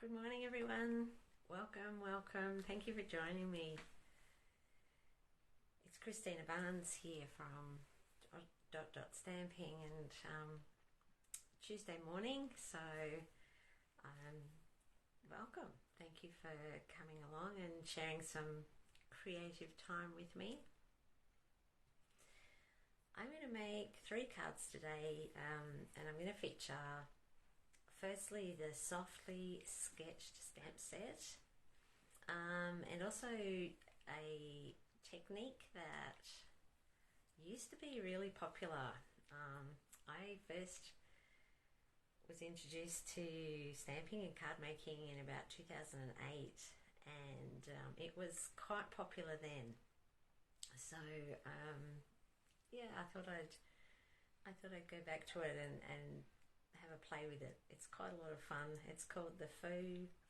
Good morning, everyone. Welcome. Thank you for joining me. It's Christina Barnes here from Stamping, and Tuesday morning. So, welcome. Thank you for coming along and sharing some creative time with me. I'm going to make 3 cards today, and I'm going to feature firstly the softly sketched stamp set, and also a technique that used to be really popular. I first was introduced to stamping and card making in about 2008, and it was quite popular then. So yeah, I thought I'd go back to it and have a play with it. It's quite a lot of fun. It's called the Faux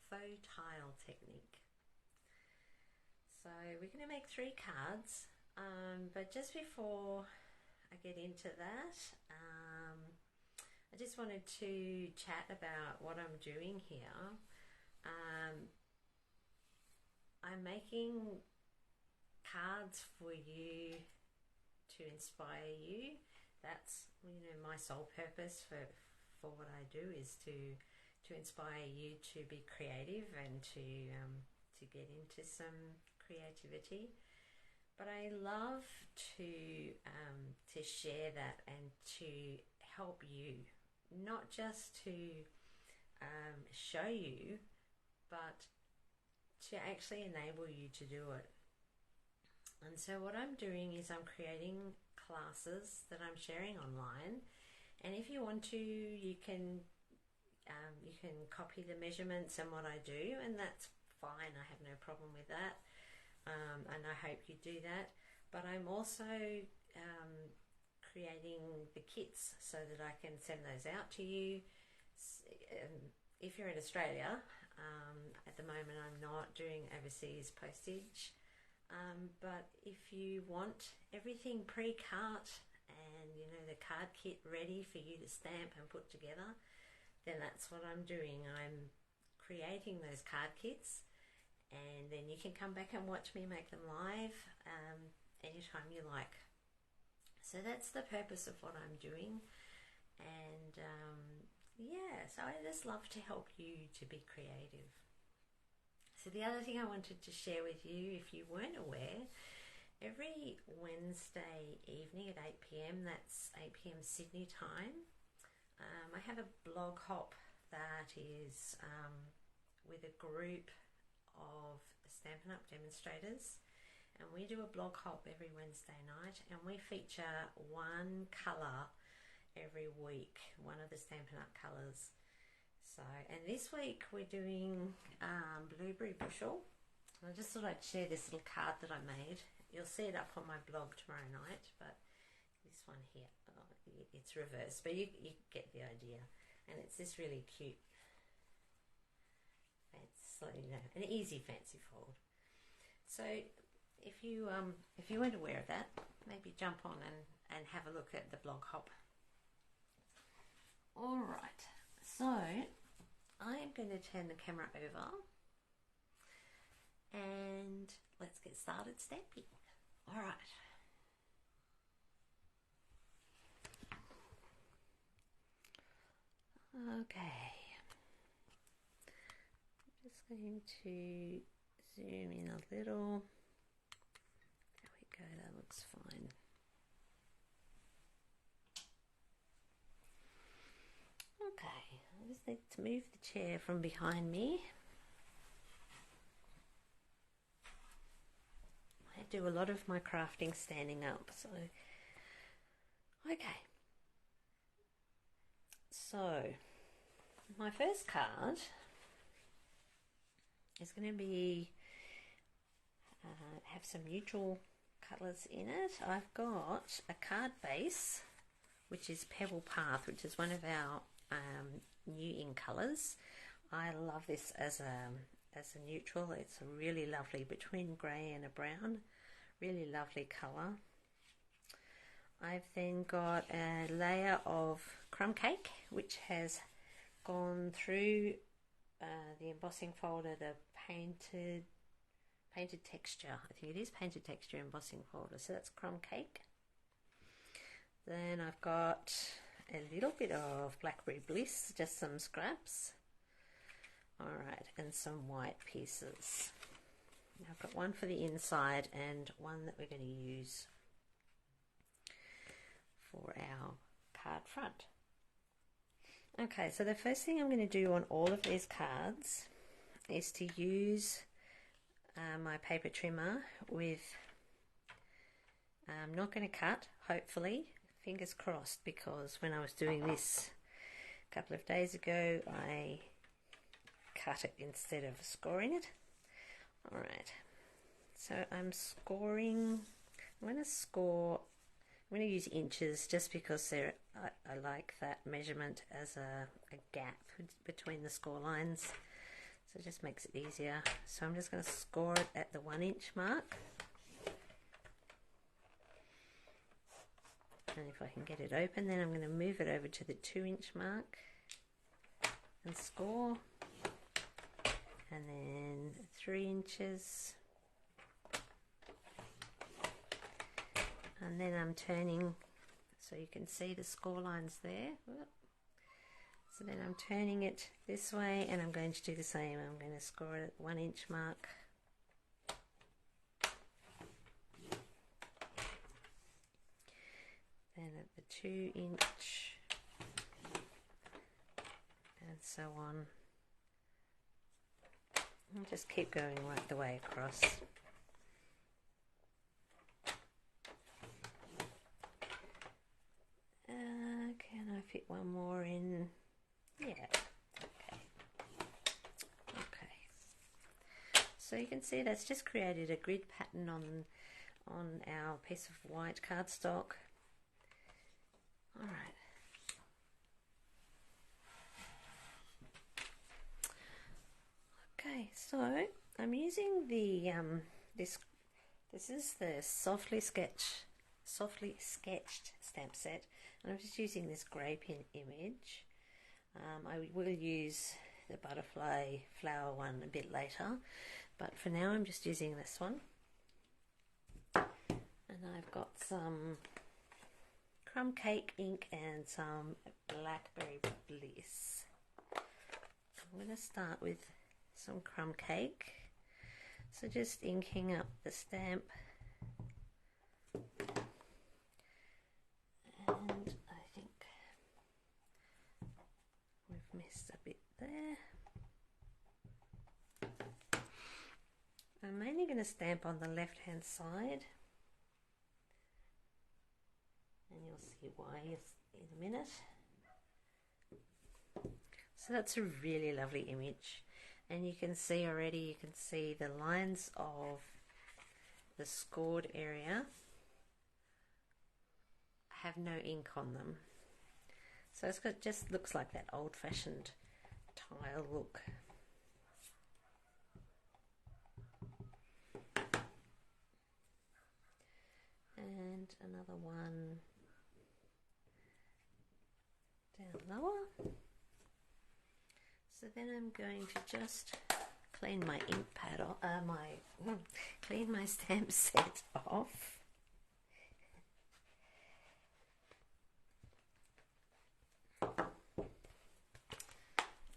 Tile Technique. So we're going to make 3 cards, but just before I get into that, I just wanted to chat about what I'm doing here. I'm making cards for you to inspire you. That's, my sole purpose for what I do is to inspire you to be creative and to get into some creativity. But I love to share that and to help you, not just to show you, but to actually enable you to do it. And so what I'm doing is I'm creating classes that I'm sharing online, and if you want to, you can copy the measurements and what I do, and that's fine. I have no problem with that, and I hope you do that. But I'm also creating the kits so that I can send those out to you. If you're in Australia, at the moment I'm not doing overseas postage. But if you want everything pre-cut and the card kit ready for you to stamp and put together, then that's what I'm doing. I'm creating those card kits, and then you can come back and watch me make them live anytime you like. So that's the purpose of what I'm doing, and yeah, so I just love to help you to be creative. So the other thing I wanted to share with you, if you weren't aware, every Wednesday evening at 8 p.m, that's 8 p.m. Sydney time, I have a blog hop that is with a group of Stampin' Up demonstrators, and we do a blog hop every Wednesday night, and we feature one colour every week, one of the Stampin' Up colours. So, and this week we're doing Blueberry Bushel. I just thought I'd share this little card that I made. You'll see it up on my blog tomorrow night, but this one here, it's reversed, but you get the idea. And it's this really cute, an easy fancy fold. So if you weren't aware of that, maybe jump on and have a look at the blog hop. All right. So I'm going to turn the camera over and let's get started stamping. All right. Okay. I'm just going to zoom in a little. There we go, that looks fine. Okay, I just need to move the chair from behind me. I do a lot of my crafting standing up, so okay. So my first card is going to be have some neutral colours in it. I've got a card base, which is Pebble Path, which is one of our new in colours. I love this as a neutral. It's a really lovely, between grey and a brown, really lovely colour. I've then got a layer of crumb cake, which has gone through the embossing folder, the painted texture. I think it is painted texture embossing folder. So that's crumb cake. Then I've got a little bit of blackberry bliss, just some scraps. Alright, and some white pieces. Now I've got one for the inside and one that we're going to use for our card front. Okay, so the first thing I'm going to do on all of these cards is to use my paper trimmer with, I'm not going to cut, hopefully, fingers crossed, because when I was doing this a couple of days ago, I cut it instead of scoring it. Alright, so I'm going to use inches just because I like that measurement as a gap between the score lines, so it just makes it easier. So I'm just going to score it at the 1 inch mark, and if I can get it open, then I'm going to move it over to the 2 inch mark and score, and then 3 inches, and then I'm turning so you can see the score lines there. So then I'm turning it this way, and I'm going to do the same. I'm going to score it at 1 inch mark, then at the 2 inch, and so on. I'll just keep going right the way across. Can I fit one more in? Yeah. Okay. So you can see that's just created a grid pattern on our piece of white cardstock. All right. Okay, so I'm using the this is the softly sketched stamp set, and I'm just using this grey pin image. I will use the butterfly flower one a bit later, but for now I'm just using this one. And I've got some crumb cake ink and some blackberry bliss. I'm going to start with some crumb cake, so just inking up the stamp, and I think we've missed a bit there. I'm mainly going to stamp on the left hand side, and you'll see why in a minute. So that's a really lovely image. And you can see already, you can see the lines of the scored area have no ink on them. So it's got, just looks like that old-fashioned tile look. And another one down lower. So then I'm going to just clean my ink pad off, clean my stamp set off.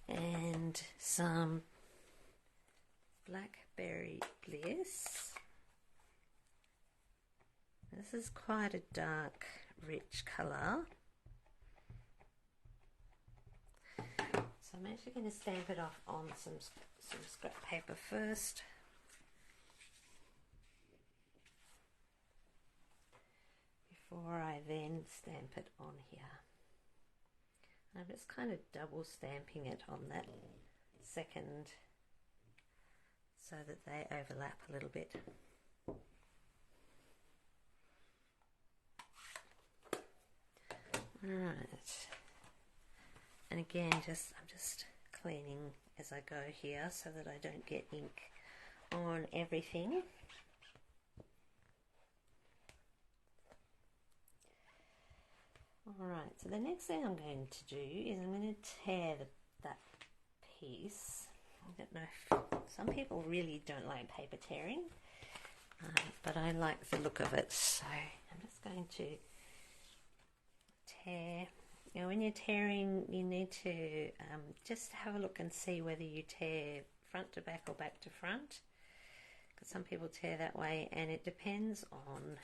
And some blackberry bliss. This is quite a dark, rich colour. So I'm actually going to stamp it off on some scrap paper first. Before I then stamp it on here. I'm just kind of double stamping it on that second so that they overlap a little bit. Alright. And again, I'm just cleaning as I go here so that I don't get ink on everything. Alright, so the next thing I'm going to do is I'm going to tear that piece I don't know if some people really don't like paper tearing, but I like the look of it, so I'm just going to tear. Now when you're tearing, you need to just have a look and see whether you tear front to back or back to front, because some people tear that way, and it depends on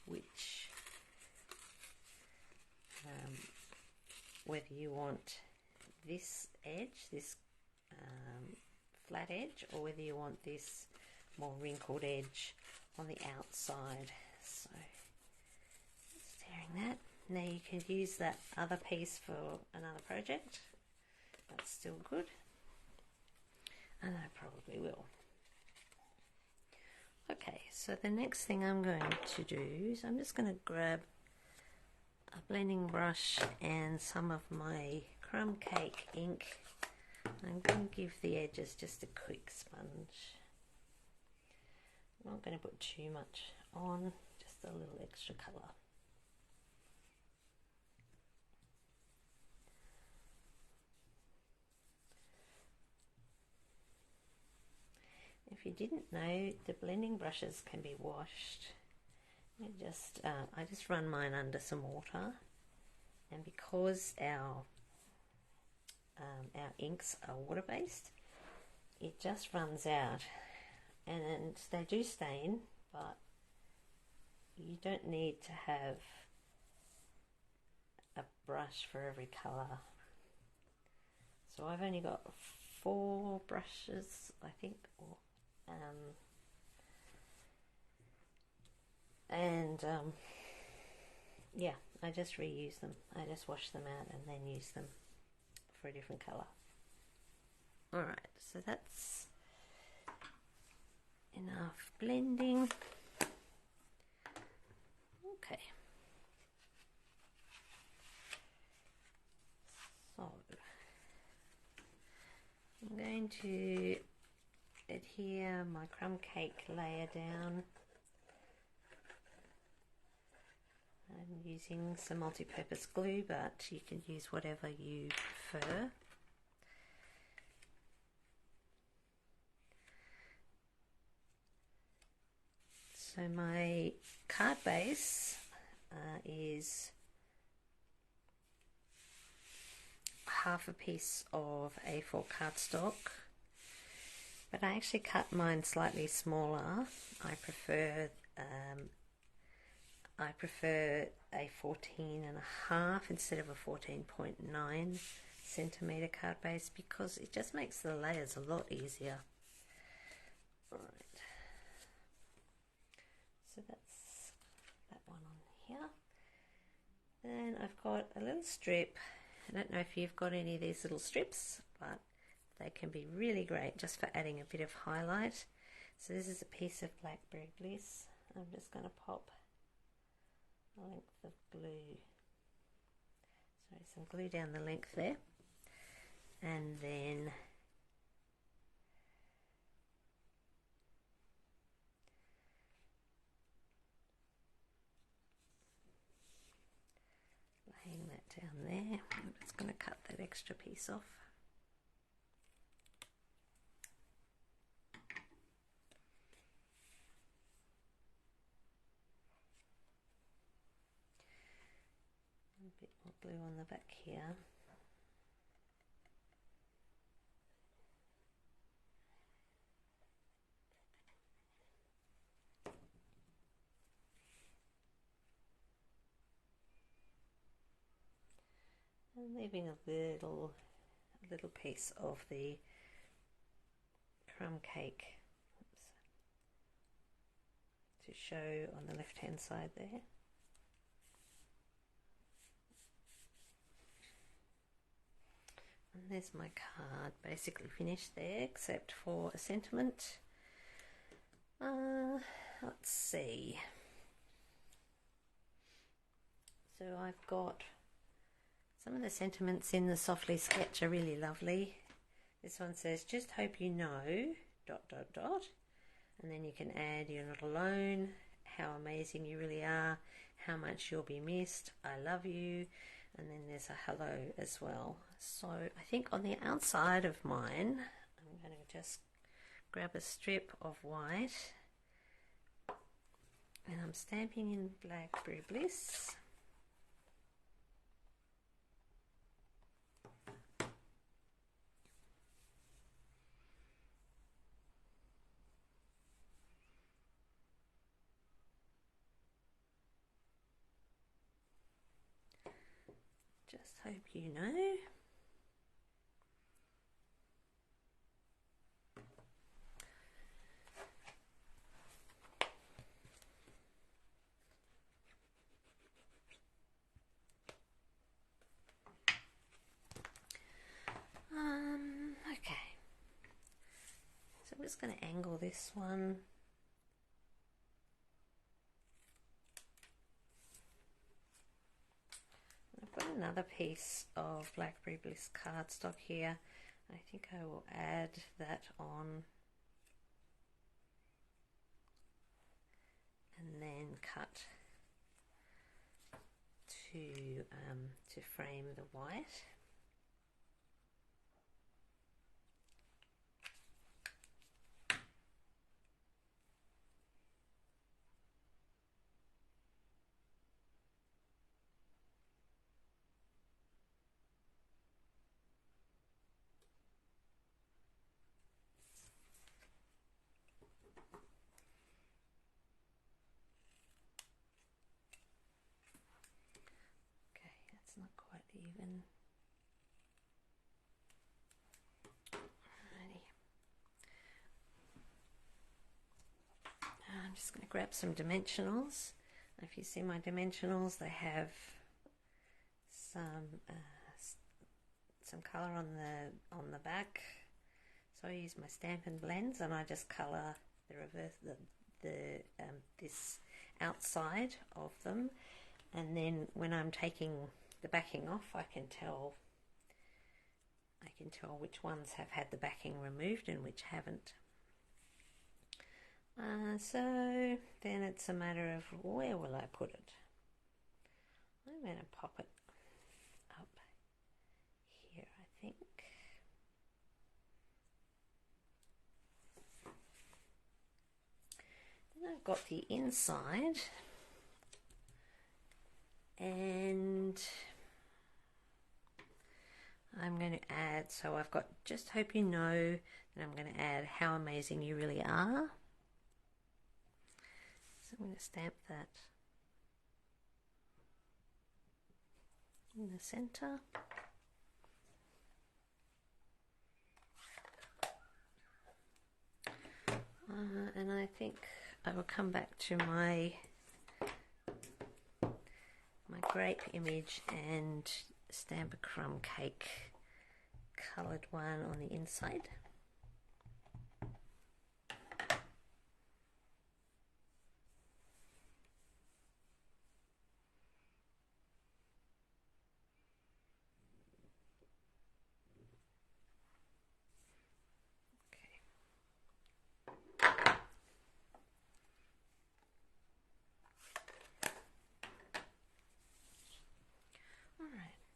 which whether you want this edge, this flat edge, or whether you want this more wrinkled edge on the outside. So just tearing that. Now you can use that other piece for another project. That's still good, and I probably will. Okay, so the next thing I'm going to do is I'm just going to grab a blending brush and some of my crumb cake ink. I'm going to give the edges just a quick sponge. I'm not going to put too much on, just a little extra colour. If you didn't know, the blending brushes can be washed. I just run mine under some water, and because our inks are water-based, it just runs out, and they do stain, but you don't need to have a brush for every colour. So I've only got 4 brushes, I think, yeah, I just reuse them. I just wash them out and then use them for a different colour. Alright, so that's enough blending. Okay. So I'm going to adhere my crumb cake layer down. I'm using some multi-purpose glue, but you can use whatever you prefer. So my card base is half a piece of A4 cardstock, but I actually cut mine slightly smaller. I prefer a 14.5 instead of a 14.9 centimeter card base, because it just makes the layers a lot easier. Alright, so that's that one on here. Then I've got a little strip. I don't know if you've got any of these little strips, but they can be really great just for adding a bit of highlight. So this is a piece of Blackberry Bliss. I'm just going to pop a length of glue, some glue down the length there, and then laying that down there. I'm just going to cut that extra piece off. A bit more glue on the back here. And leaving a little piece of the crumb cake to show on the left hand side there. And there's my card, basically finished there, except for a sentiment. Let's see. So I've got some of the sentiments in the Softly sketch are really lovely. This one says, "Just hope you know, ... And then you can add, "You're not alone, how amazing you really are, how much you'll be missed, I love you, and then there's a hello as well. So I think on the outside of mine, I'm going to just grab a strip of white, and I'm stamping in Blackberry Bliss. Just hope you know. Okay. So I'm just going to angle this one. I've got another piece of Blackberry Bliss cardstock here. I think I will add that on and then cut to frame the white. Not quite even. Alrighty. I'm just going to grab some dimensionals. If you see my dimensionals, they have some colour on the back. So I use my Stampin' Blends, and I just colour the reverse this outside of them, and then when I'm taking the backing off, I can tell which ones have had the backing removed and which haven't. So then it's a matter of where will I put it. I'm going to pop it up here, I think. Then I've got the inside, and I'm going to add, so I've got just hope you know that I'm going to add how amazing you really are. So I'm going to stamp that in the center. And I think I will come back to my grape image and stamp a crumb cake coloured one on the inside.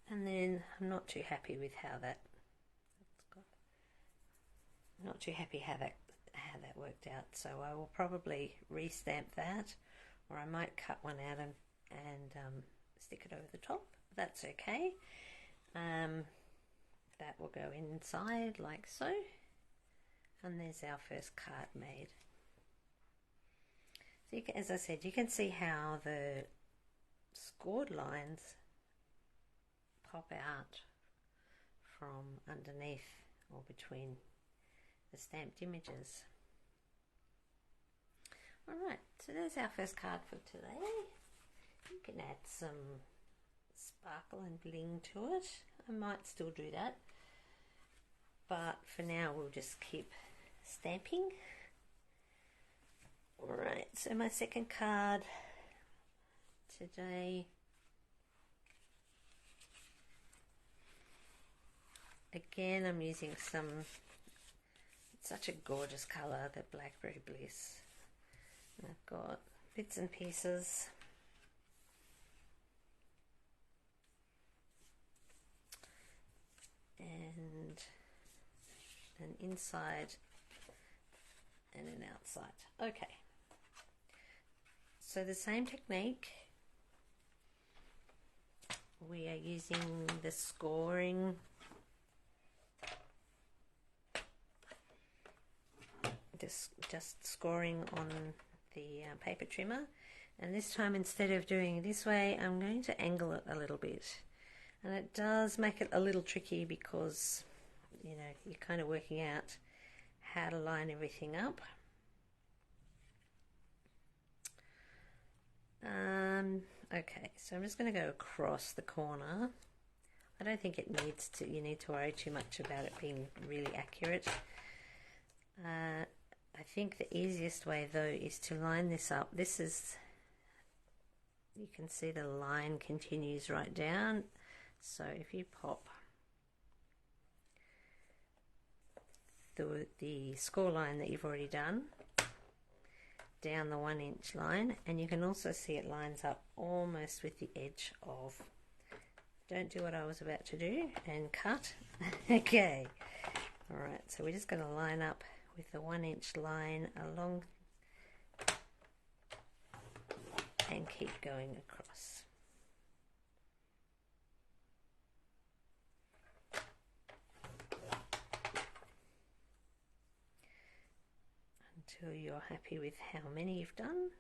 And then I'm not too happy with how that worked out, so I will probably re-stamp that, or I might cut one out and stick it over the top. That's okay. That will go inside like so, and there's our first card made. So you can, as I said, you can see how the scored lines pop out from underneath or between the stamped images. Alright, so there's our first card for today. You can add some sparkle and bling to it. I might still do that, but for now we'll just keep stamping. Alright, so my second card today, again I'm using it's such a gorgeous colour, the Blackberry Bliss. And I've got bits and pieces an inside and an outside. Okay, so the same technique, we are using the scoring, just scoring on the paper trimmer, and this time instead of doing it this way, I'm going to angle it a little bit, and it does make it a little tricky because you're kind of working out how to line everything up. Okay, so I'm just going to go across the corner. I don't think it needs to, you need to worry too much about it being really accurate. I think the easiest way though is to line this up. This is, you can see the line continues right down. So if you pop the score line that you've already done down the 1 inch line, and you can also see it lines up almost with the edge of, don't do what I was about to do and cut. Okay, alright, so we're just going to line up with the 1 inch line along and keep going across. Until you're happy with how many you've done.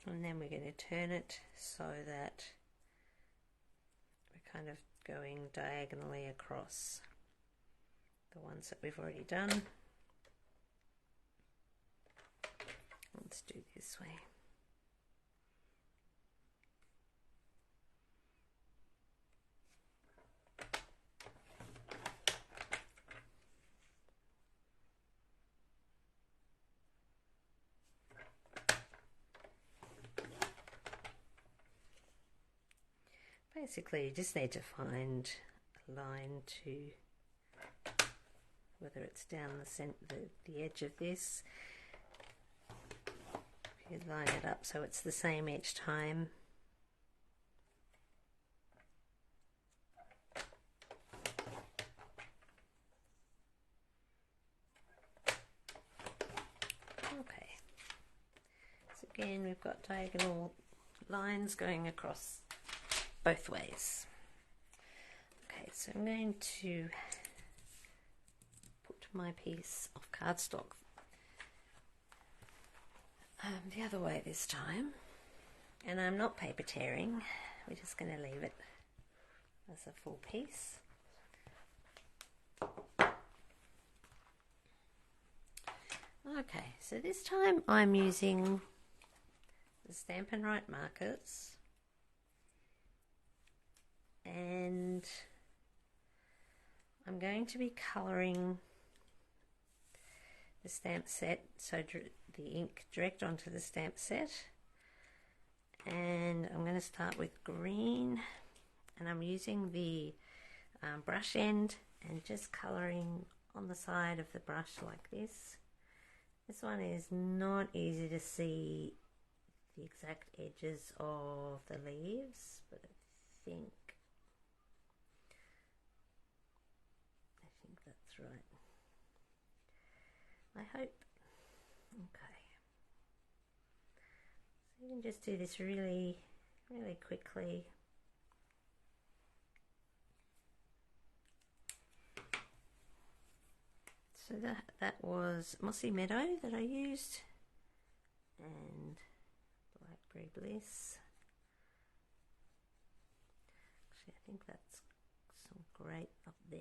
And then we're going to turn it so that we're kind of going diagonally across the ones that we've already done. Let's do it this way. Basically, you just need to find a line to, whether it's down the edge of this, you line it up so it's the same each time. Okay, so again we've got diagonal lines going across both ways. Okay, so I'm going to put my piece of cardstock the other way this time, and I'm not paper tearing, we're just going to leave it as a full piece. Okay, so this time I'm using the Stampin' Up markers, and I'm going to be colouring the stamp set, so the ink direct onto the stamp set, and I'm going to start with green, and I'm using the brush end and just colouring on the side of the brush like this. This one is not easy to see the exact edges of the leaves, but I think that's right. I hope. Okay. So you can just do this really, really quickly. So that was Mossy Meadow that I used, and Blackberry Bliss. Actually, I think that's some great up there.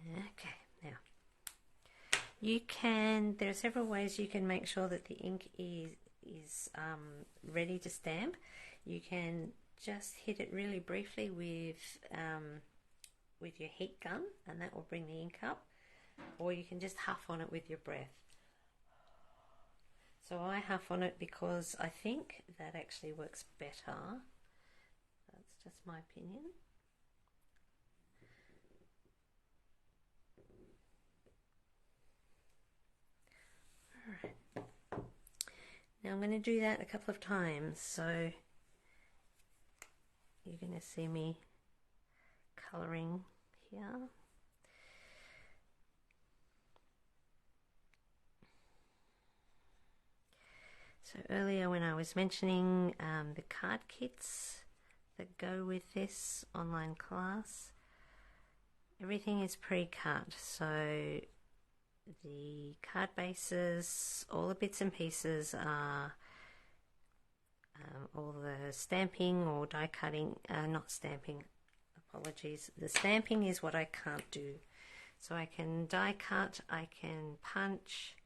Okay, now you can, there are several ways you can make sure that the ink is ready to stamp. You can just hit it really briefly with your heat gun, and that will bring the ink up, or you can just huff on it with your breath. So I huff on it because I think that actually works better. That's just my opinion. Alright. Now I'm going to do that a couple of times, so you're going to see me colouring here. So earlier when I was mentioning the card kits that go with this online class, everything is pre-cut, so the card bases, all the bits and pieces are all the stamping or die cutting, not stamping, apologies. The stamping is what I can't do. So I can die cut, I can punch,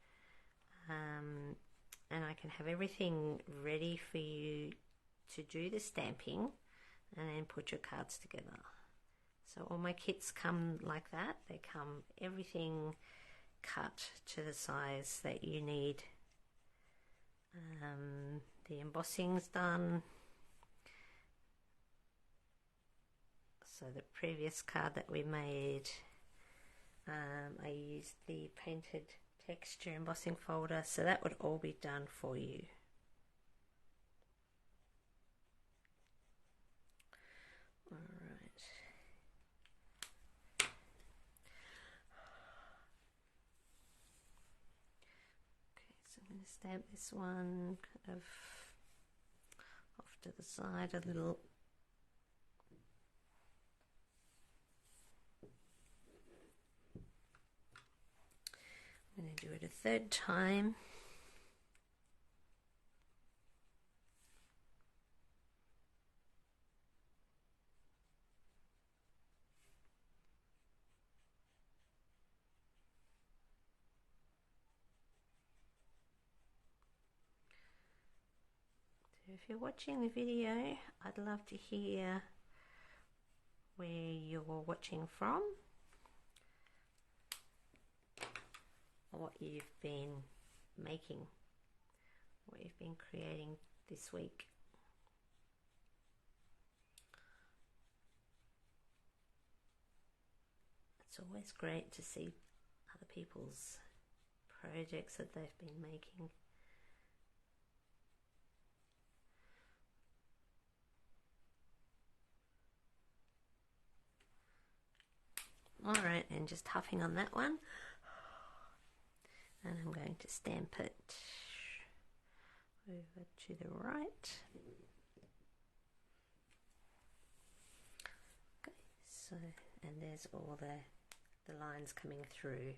and I can have everything ready for you to do the stamping and then put your cards together. So all my kits come like that. They come everything cut to the size that you need. The embossing's done. So the previous card that we made, I used the painted texture embossing folder, so that would all be done for you. Alright. Okay, so I'm going to stamp this one kind of off to the side a little. I'm going to do it a third time. So if you're watching the video, I'd love to hear where you're watching from, what you've been making, what you've been creating this week. It's always great to see other people's projects that they've been making. Alright, and just huffing on that one. And I'm going to stamp it over to the right. Okay, so, and there's all the lines coming through.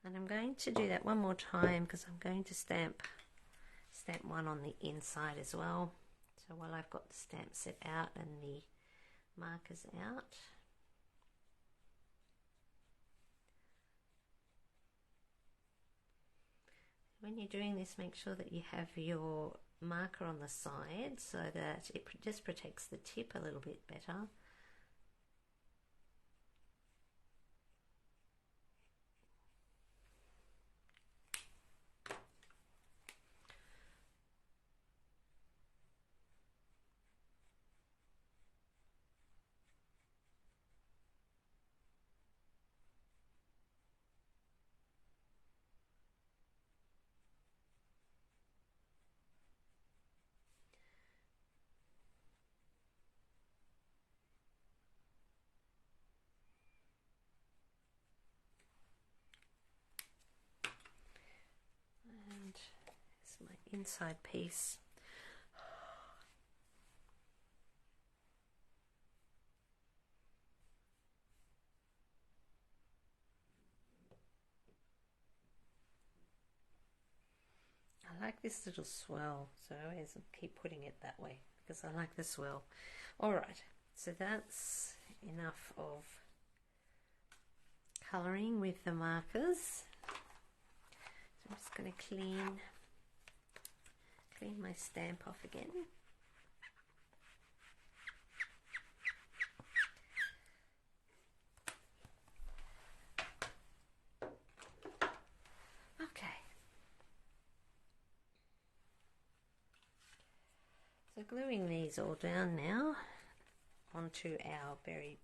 And I'm going to do that one more time because I'm going to stamp one on the inside as well. So while I've got the stamp set out and the markers out, when you're doing this, make sure that you have your marker on the side so that it just protects the tip a little bit better. And here's my inside piece. I like this little swirl, so I always keep putting it that way because I like the swirl. Alright, so that's enough of colouring with the markers. So I'm just going to clean my stamp off again. Okay, So gluing these all down now onto our berry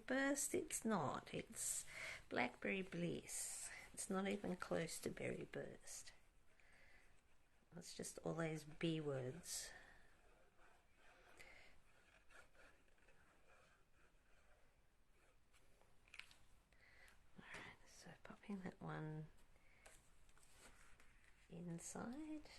burst. It's not, it's Blackberry Bliss. It's not even close to berry burst. It's just all those B words. Alright, so popping that one inside.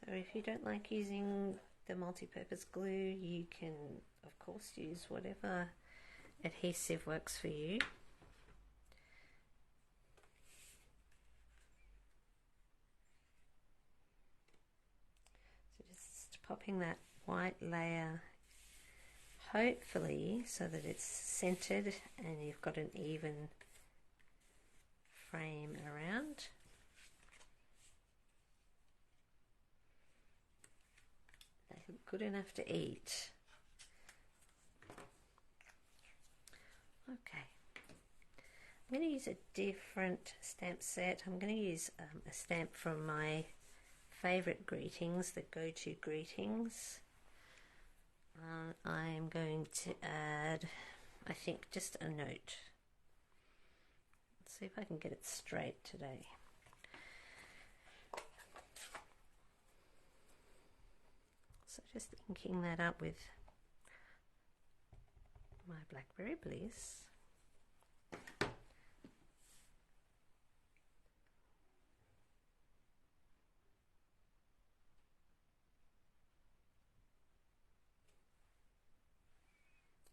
So if you don't like using the multi-purpose glue, you can of course use whatever adhesive works for you. So just popping that white layer, hopefully so that it's centered and you've got an even frame around. Good enough to eat. Okay, I'm going to use a different stamp set. I'm going to use a stamp from my favourite greetings, the go-to greetings. I'm going to add, I think, just a note. Let's see if I can get it straight today. So just inking that up with my Blackberry Bliss.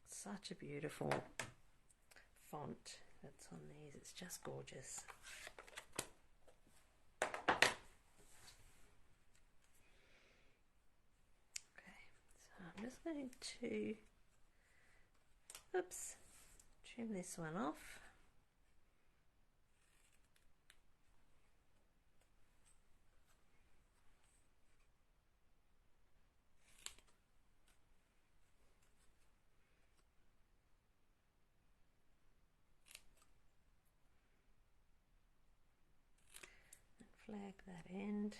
Such a beautiful font that's on these, it's just gorgeous. I'm just going to, oops, trim this one off. And flag that end.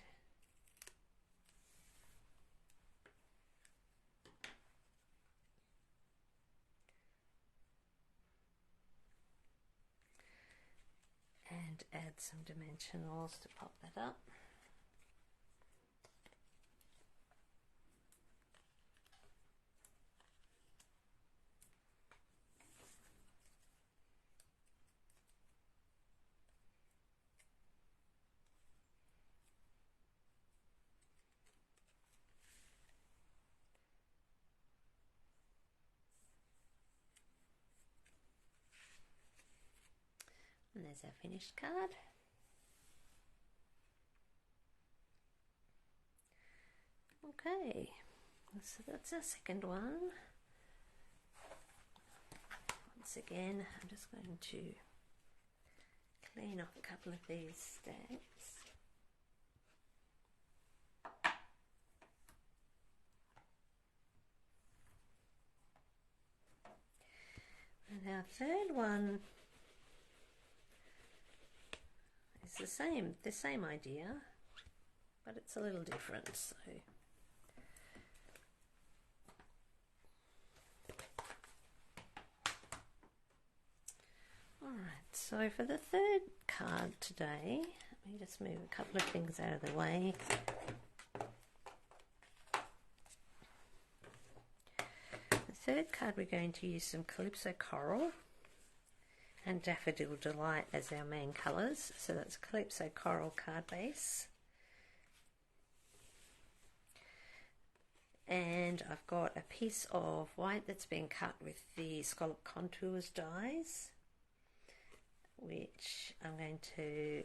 And add some dimensionals to pop that up. And there's our finished card. Okay, so that's our second one. Once again, I'm just going to clean off a couple of these stamps. And our third one is the same idea, but it's a little different. So alright, so for the third card today, let me just move a couple of things out of the way. The third card, we're going to use some Calypso Coral and Daffodil Delight as our main colours. So that's Calypso Coral card base. And I've got a piece of white that's been cut with the Scallop Contours dies, which I'm going to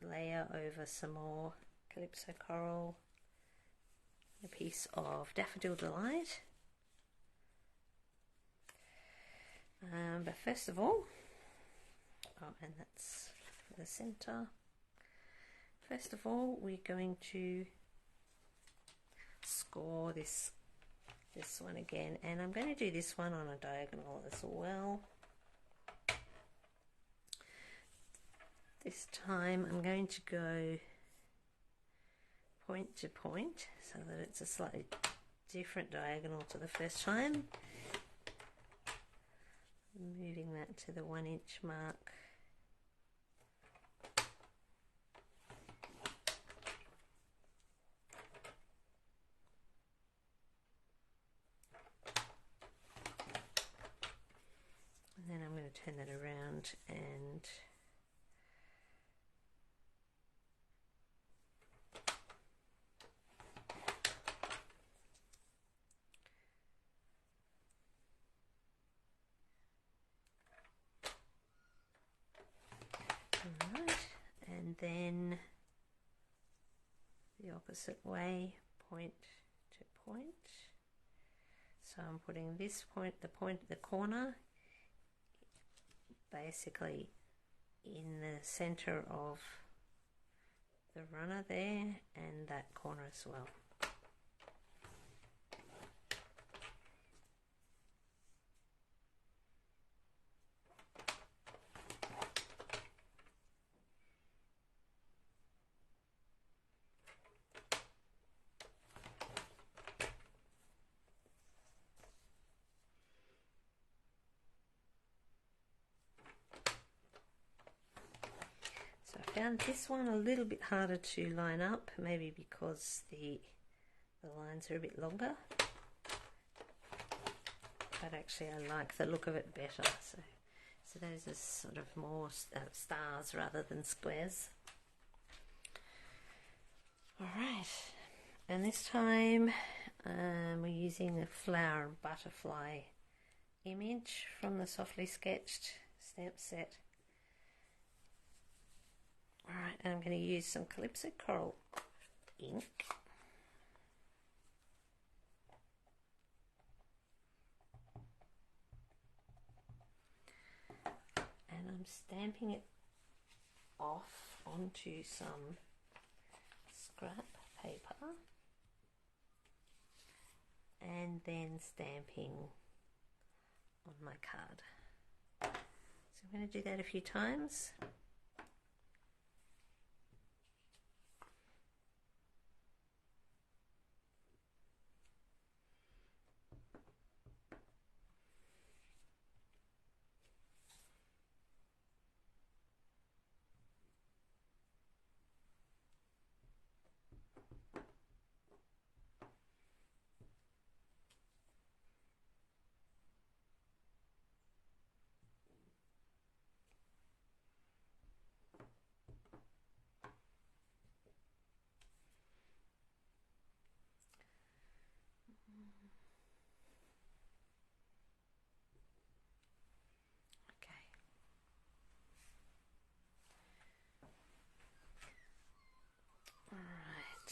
layer over some more Calypso Coral, a piece of Daffodil Delight. But first of all, and that's for the centre. First of all, we're going to score this one again, and I'm going to do this one on a diagonal as well. This time I'm going to go point to point so that it's a slightly different diagonal to the first time. Moving that to the 1 inch mark. And then I'm going to turn that around and then the opposite way, point to point. So I'm putting this point, the corner, basically in the center of the runner there, and that corner as well. Found this one a little bit harder to line up, maybe because the lines are a bit longer, but actually I like the look of it better. So those are sort of more stars rather than squares. Alright, and this time we're using a flower and butterfly image from the Softly Sketched stamp set. Alright, and I'm going to use some Calypso Coral ink. And I'm stamping it off onto some scrap paper and then stamping on my card. So I'm going to do that a few times.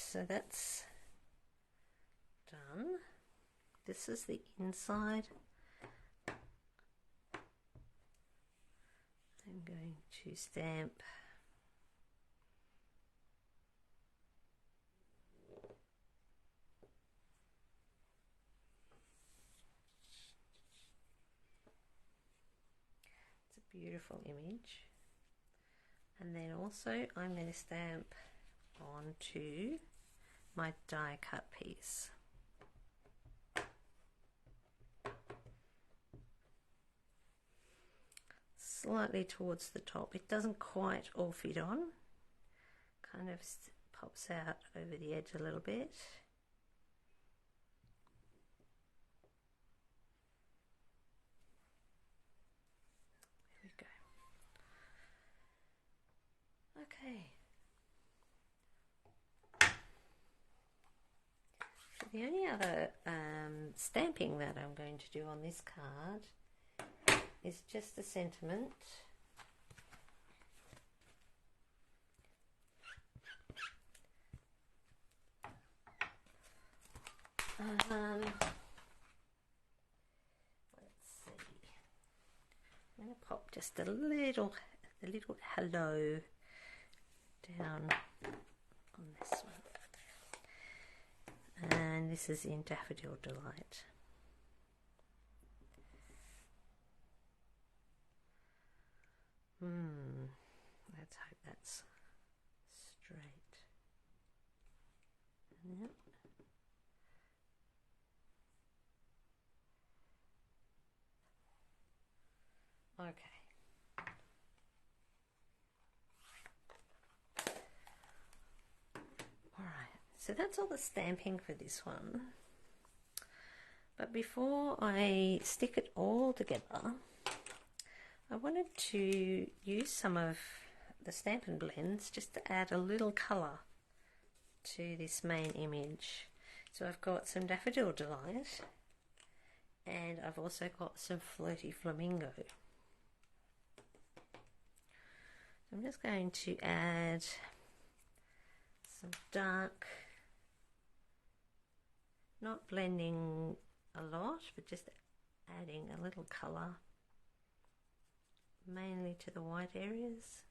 So that's done. This is the inside. I'm going to stamp it's a beautiful image. And then also I'm going to stamp onto my die cut piece. Slightly towards the top. It doesn't quite all fit on. Kind of pops out over the edge a little bit. There we go. Okay. The only other stamping that I'm going to do on this card is just a sentiment. Let's see. I'm going to pop just a little hello down on this one. and this is in Daffodil Delight. Let's hope that's straight. Yep. Okay. Alright, so that's all the stamping for this one. But before I stick it all together, I wanted to use some of the Stampin' Blends just to add a little colour to this main image. So I've got some Daffodil Delight, and I've also got some Flirty Flamingo. I'm just going to add some dark, not blending a lot, but just adding a little colour, mainly to the white areas.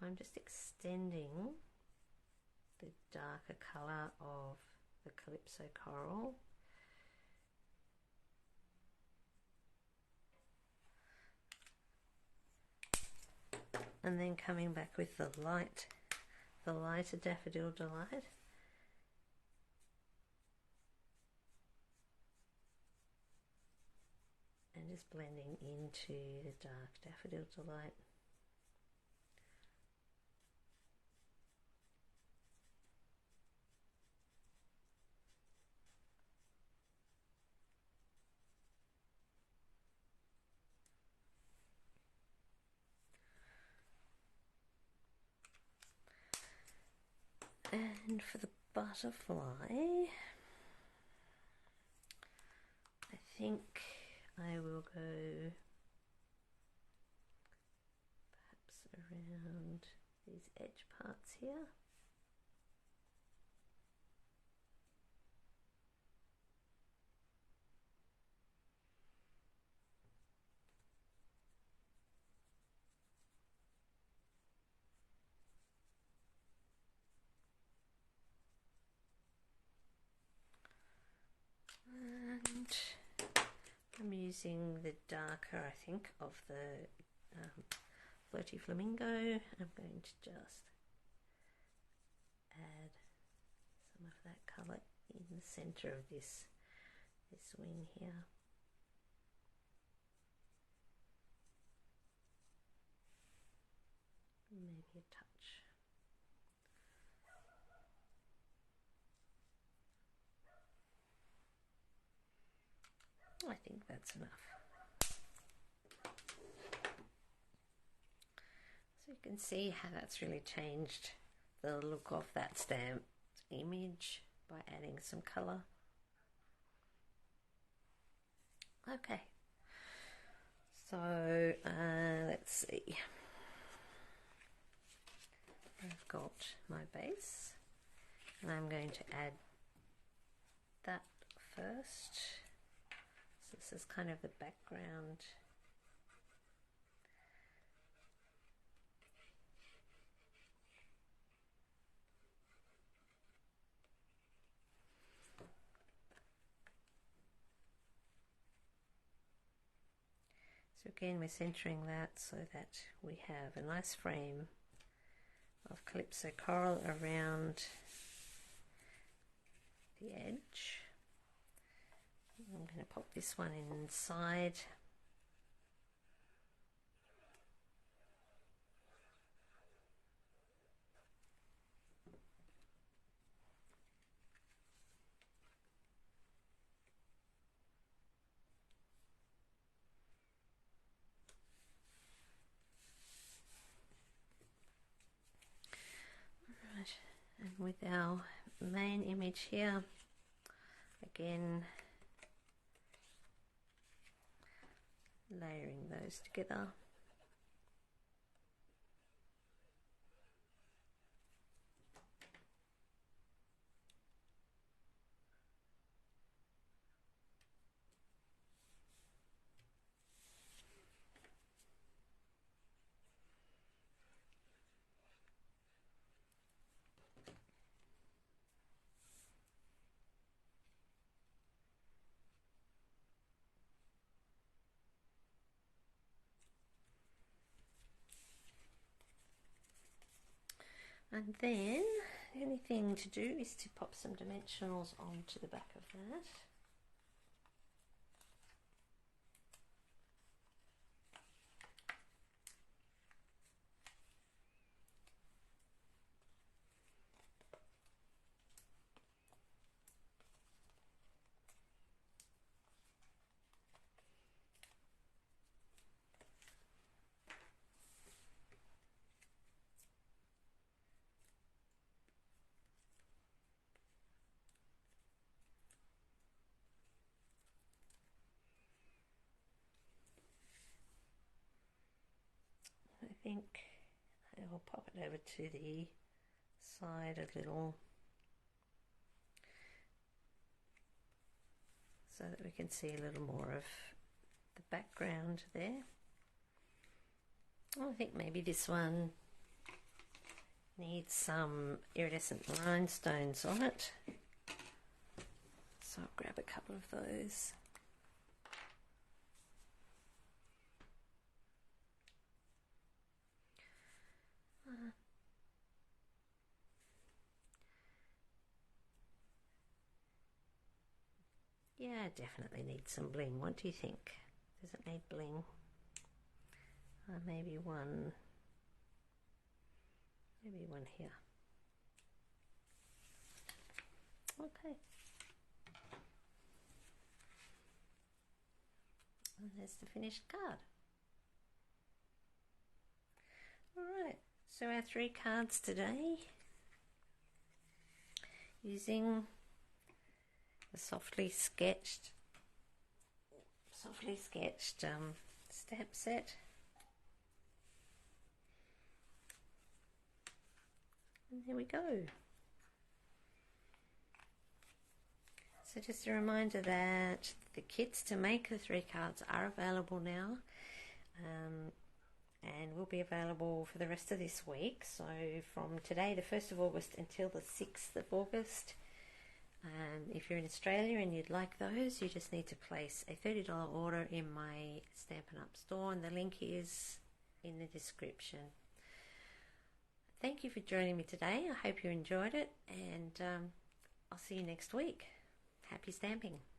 I'm just extending the darker colour of the Calypso Coral. And then coming back with the lighter Daffodil Delight. And just blending into the dark Daffodil Delight. And for the butterfly, I think I will go perhaps around these edge parts here. And I'm using the darker, I think, of the Flirty Flamingo. I'm going to just add some of that colour in the centre of this wing here. Maybe a touch. I think that's enough. So you can see how that's really changed the look of that stamped image by adding some colour. Okay, so let's see. I've got my base, and I'm going to add that first. So this is kind of the background. So again, we're centering that so that we have a nice frame of Calypso Coral around the edge. I'm going to pop this one inside. And with our main image here, again layering those together. And then the only thing to do is to pop some dimensionals onto the back of that. I think I'll pop it over to the side a little so that we can see a little more of the background there. I think maybe this one needs some iridescent rhinestones on it, so I'll grab a couple of those. Yeah, definitely needs some bling. What do you think? Does it need bling? Maybe one here. Okay. And there's the finished card. Alright, so our 3 cards today, using the softly sketched stamp set. And there we go. So just a reminder that the kits to make the 3 cards are available now, and will be available for the rest of this week. So from today, the 1st of August, until the 6th of August. If you're in Australia and you'd like those, you just need to place a $30 order in my Stampin' Up store, and the link is in the description. Thank you for joining me today. I hope you enjoyed it, and I'll see you next week. Happy stamping!